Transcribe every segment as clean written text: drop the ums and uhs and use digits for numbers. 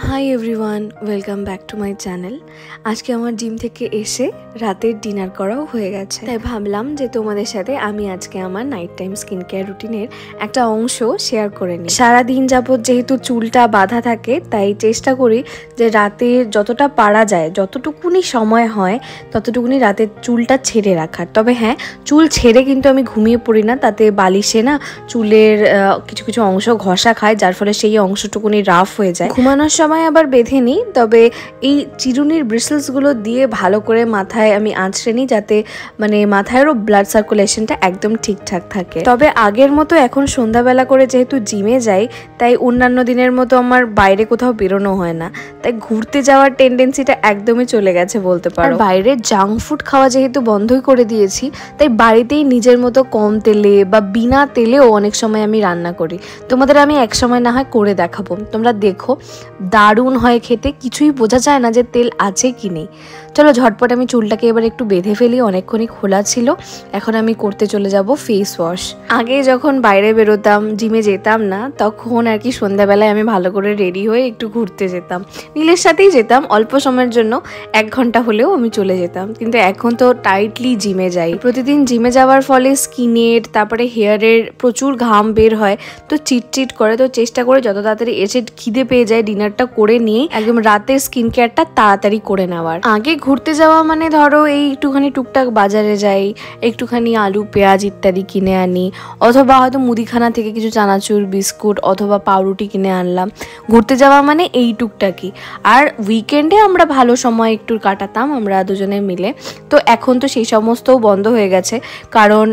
Hi everyone, welcome back to my channel. আজকে আমার gym থেকে এসে রাতের ডিনার করাও হয়ে গেছে, তাই ভাবলাম যে তোমাদের সাথে আমি আজকে আমার নাইট টাইম স্কিন কেয়ার রুটিনের একটা অংশ শেয়ার করে নিই। সারাদিন যাবত যেহেতু চুলটা বাঁধা থাকে, তাই চেষ্টা করি যে রাতের যতটা পারা যায়, যতটুকুনি সময় হয় ততটুকুনি রাতের চুলটা ছেড়ে রাখার। তবে হ্যাঁ, চুল ছেড়ে কিন্তু আমি ঘুমিয়ে পড়ি না, তাতে বালিশে না চুলের কিছু কিছু অংশ ঘষা খায়, যার ফলে সেই অংশটুকুনি রাফ হয়ে যায়। ঘুমানোর সময় আবার বেঁধে নিই, তবে এই চিরুনির ব্রিসেলসগুলো দিয়ে ভালো করে মাথায় আমি আঁচড়ে নিই, যাতে মানে মাথায়ও ব্লাড সার্কুলেশনটা একদম ঠিকঠাক থাকে। তবে আগের মতো এখন সন্ধ্যাবেলা করে যেহেতু জিমে যাই, তাই অন্যান্য দিনের মতো আমার বাইরে কোথাও বেরোনো হয় না, তাই ঘুরতে যাওয়ার টেন্ডেন্সিটা একদমই চলে গেছে বলতে পারো। বাইরের জাঙ্ক ফুড খাওয়া যেহেতু বন্ধই করে দিয়েছি, তাই বাড়িতেই নিজের মতো কম তেলে বা বিনা তেলেও অনেক সময় আমি রান্না করি। তোমাদের আমি এক সময় না হয় করে দেখাবো, তোমরা দেখো, দারুণ হয় খেতে, কিছুই বোঝা যায় না যে তেল আছে কি নেই। চলো ঝটপট আমি চুলটাকে এবার একটু বেঁধে ফেলি, অনেকক্ষণই খোলা ছিল। এখন আমি করতে চলে যাব ফেস ওয়াশ। আগে যখন বাইরে বেরোতাম, জিমে যেতাম না, তখন আর কি সন্ধ্যাবেলায় আমি ভালো করে রেডি হয়ে একটু ঘুরতে যেতাম, নীলের সাথেই যেতাম, অল্প সময়ের জন্য 1 ঘন্টা হলেও আমি চলে যেতাম। কিন্তু এখন তো টাইটলি জিমে যাই, প্রতিদিন জিমে যাওয়ার ফলে স্কিনের তারপরে হেয়ারের প্রচুর ঘাম বের হয়, তো চিটচিট করে। তো চেষ্টা করে যত তাড়াতাড়ি এসে খিদে পেয়ে যায় ডিনারটা করে নিয়ে একদম রাতের স্কিন কেয়ারটা তাড়াতাড়ি করে নেওয়ার। আগে ঘুরতে যাওয়া মানে ধরো এই একটুখানি টুকটাক বাজারে যাই, একটুখানি আলু পেঁয়াজ ইত্যাদি কিনে আনি, অথবা হয়তো মুদিখানা থেকে কিছু চানাচুর বিস্কুট অথবা পাউরুটি কিনে আনলাম। ঘুরতে যাওয়া মানে এই টুকটাকই। আর উইকেন্ডে আমরা ভালো সময় একটু কাটাতাম আমরা দুজনে মিলে, তো এখন তো সেই সমস্তও বন্ধ হয়ে গেছে, কারণ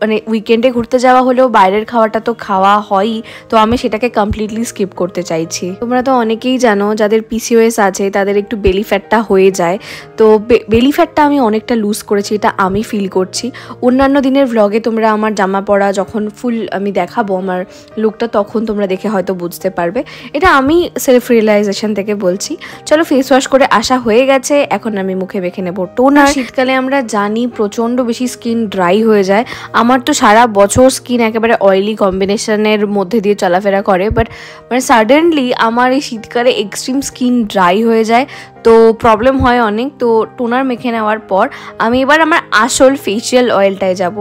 মানে উইকেন্ডে ঘুরতে যাওয়া হলেও বাইরের খাওয়াটা তো খাওয়া হয়ই, তো আমি সেটাকে কমপ্লিটলি স্কিপ করতে চাইছি। তোমরা তো অনেকেই জানো যাদের পিসিওএস আছে তাদের একটু বেলি ফ্যাটটা হয়ে যায়, তো বেলি ফ্যাটটা আমি অনেকটা লুজ করেছি, এটা আমি ফিল করছি। অন্যান্য দিনের ভ্লগে তোমরা আমার জামা পরা যখন ফুল আমি দেখাবো আমার লুকটা, তখন তোমরা দেখে হয়তো বুঝতে পারবে। এটা আমি সেলফ রিয়েলাইজেশন থেকে বলছি। চলো ফেস ওয়াশ করে আসা হয়ে গেছে, এখন আমি মুখে মেখে নেব টোনার। শীতকালে আমরা জানি প্রচণ্ড বেশি স্কিন ড্রাই হয়ে যায়, আমার তো সারা বছর স্কিন একেবারে অয়েলি কম্বিনেশনের মধ্যে দিয়ে চলাফেরা করে, বাট মানে সাডেনলি আমার এই শীতকালে এক্সট্রিম স্কিন ড্রাই হয়ে যায়, তো প্রবলেম হয় অনেক। তো টোনার মেখে নেওয়ার পর আমি এবার আমার আসল ফেসিয়াল অয়েলটায় যাব,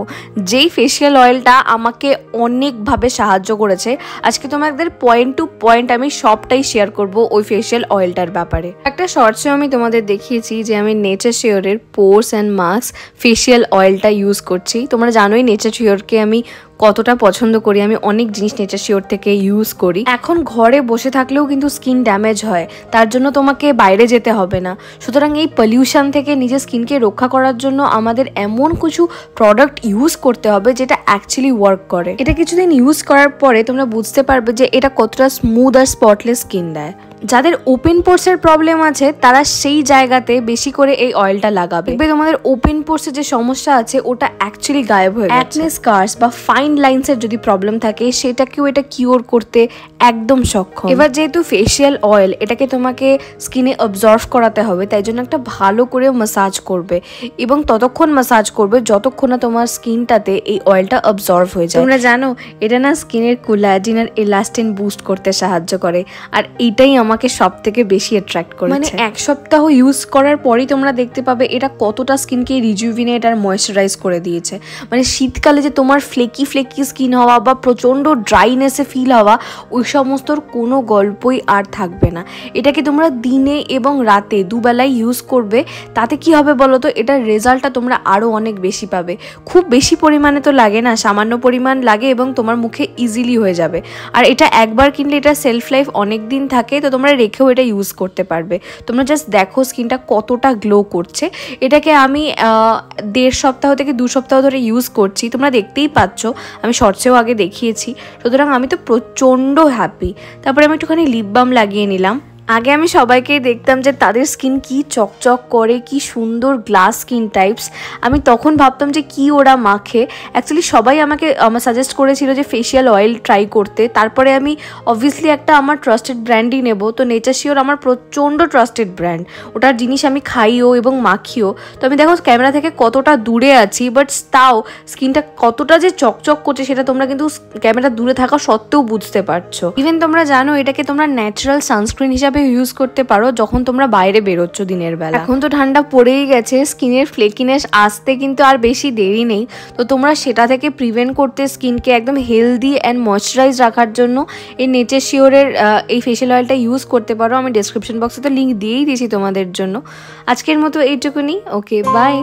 যেই ফেসিয়াল অয়েলটা আমাকে অনেকভাবে সাহায্য করেছে। আজকে তোমাদের পয়েন্ট টু পয়েন্ট আমি সবটাই শেয়ার করব ওই ফেসিয়াল অয়েলটার ব্যাপারে। একটা শর্টসে আমি তোমাদের দেখিয়েছি যে আমি নেচার শিওরের পোর্স অ্যান্ড মাস্ক ফেসিয়াল অয়েলটা ইউজ করছি। তোমরা জানোই নেচার শিওরকে আমি কতটা পছন্দ করি, আমি অনেক জিনিস নেচার শিওর থেকে ইউজ করি। এখন ঘরে বসে থাকলেও কিন্তু স্কিন ড্যামেজ হয়, তার জন্য তোমাকে বাইরে যেতে হবে না। সুতরাং এই পলিউশন থেকে নিজের স্কিনকে রক্ষা করার জন্য আমাদের এমন কিছু প্রোডাক্ট ইউজ করতে হবে যেটা অ্যাকচুয়ালি ওয়ার্ক করে। এটা কিছুদিন ইউজ করার পরে তোমরা বুঝতে পারবে যে এটা কতটা স্মুথ আর স্পটলেস স্কিন দেয়। যাদের ওপেন পোর্সের প্রবলেম আছে তারা সেই জায়গাতে বেশি করে এই অয়েলটা লাগাবে, তোমাদের ওপেন পোর্সের যে সমস্যা আছে ওটা অ্যাকচুয়ালি গায়েব হয়ে গেছে। অ্যাকনে স্কার্স বা ফাইন লাইনসের যদি প্রবলেম থাকে সেটাকেও এটা কিওর করতে একদম সক্ষম। এবার যেহেতু ফেসিয়াল অয়েল, এটাকে তোমাকে স্কিনে অবজর্ভ করাতে হবে, তাই জন্য একটা ভালো করে মাসাজ করবে, এবং ততক্ষণ মাসাজ করবে যতক্ষণ না তোমার স্কিনটাতে এই অয়েলটা অবজর্ভ হয়ে যায়। তোমরা জানো এটা না স্কিনের কোলাজেন আর এলাস্টিন বুস্ট করতে সাহায্য করে, আর এইটাই আমাকে সব থেকে বেশি অ্যাট্রাক্ট করে। মানে 1 সপ্তাহ ইউজ করার পরই তোমরা দেখতে পাবে এটা কতটা স্কিনকে রিজুভিনেট আর ময়েশ্চারাইজ করে দিয়েছে। মানে শীতকালে যে তোমার ফ্লেকি স্কিন হওয়া বা প্রচণ্ড ড্রাইনেসে ফিল হওয়া, ওই সমস্তর কোনো গল্পই আর থাকবে না। এটাকে তোমরা দিনে এবং রাতে দুবেলায় ইউজ করবে, তাতে কি হবে বলো তো, এটার রেজাল্টটা তোমরা আরও অনেক বেশি পাবে। খুব বেশি পরিমাণে তো লাগে না, সামান্য পরিমাণ লাগে এবং তোমার মুখে ইজিলি হয়ে যাবে। আর এটা একবার কিনলে এটা সেলফ লাইফ অনেক দিন থাকে, তো তোমরা রেখেও এটা ইউজ করতে পারবে। তোমরা জাস্ট দেখো স্কিনটা কতটা গ্লো করছে। এটাকে আমি 1.5 সপ্তাহ থেকে 2 সপ্তাহ ধরে ইউজ করছি, তোমরা দেখতেই পাচ্ছ, আমি শর্টসেও আগে দেখিয়েছি। সুতরাং আমি তো প্রচণ্ড হ্যাপি। তারপরে আমি একটুখানি লিপ বাম লাগিয়ে নিলাম। আগে আমি সবাইকেই দেখতাম যে তাদের স্কিন কি চকচক করে, কি সুন্দর গ্লাস স্কিন টাইপস, আমি তখন ভাবতাম যে কি ওরা মাখে। অ্যাকচুয়ালি সবাই আমাকে সাজেস্ট করেছিল যে ফেসিয়াল অয়েল ট্রাই করতে, তারপরে আমি অবভিয়াসলি একটা আমার ট্রাস্টেড ব্র্যান্ডই নেব। তো নেচার শিওর আমার প্রচণ্ড ট্রাস্টেড ব্র্যান্ড, ওটার জিনিস আমি খাইও এবং মাখিও। তো আমি দেখো ক্যামেরা থেকে কতটা দূরে আছি, বাট তাও স্কিনটা কতটা যে চকচক করছে সেটা তোমরা কিন্তু ক্যামেরা দূরে থাকা সত্ত্বেও বুঝতে পারছো। ইভেন তোমরা জানো এটাকে তোমরা ন্যাচারাল সানস্ক্রিন হিসাবে ইউজ করতে পারো যখন তোমরা বাইরে বেরোচ্ছ দিনের বেলা। এখন তো ঠান্ডা পড়েই গেছে, স্কিনের ফ্লেকিনেস আসতে কিন্তু আর বেশি দেরি নেই। তো তোমরা সেটা থেকে প্রিভেন্ট করতে স্কিনকে একদম হেলদি অ্যান্ড ময়শ্চারাইজ রাখার জন্য এই নেচার শিওরের এই ফেশিয়াল অয়েলটা ইউজ করতে পারো। আমি ডেসক্রিপশন বক্সে তো লিঙ্ক দিয়েই দিয়েছি তোমাদের জন্য। আজকের মতো এইটুকুনি। ওকে, বাই।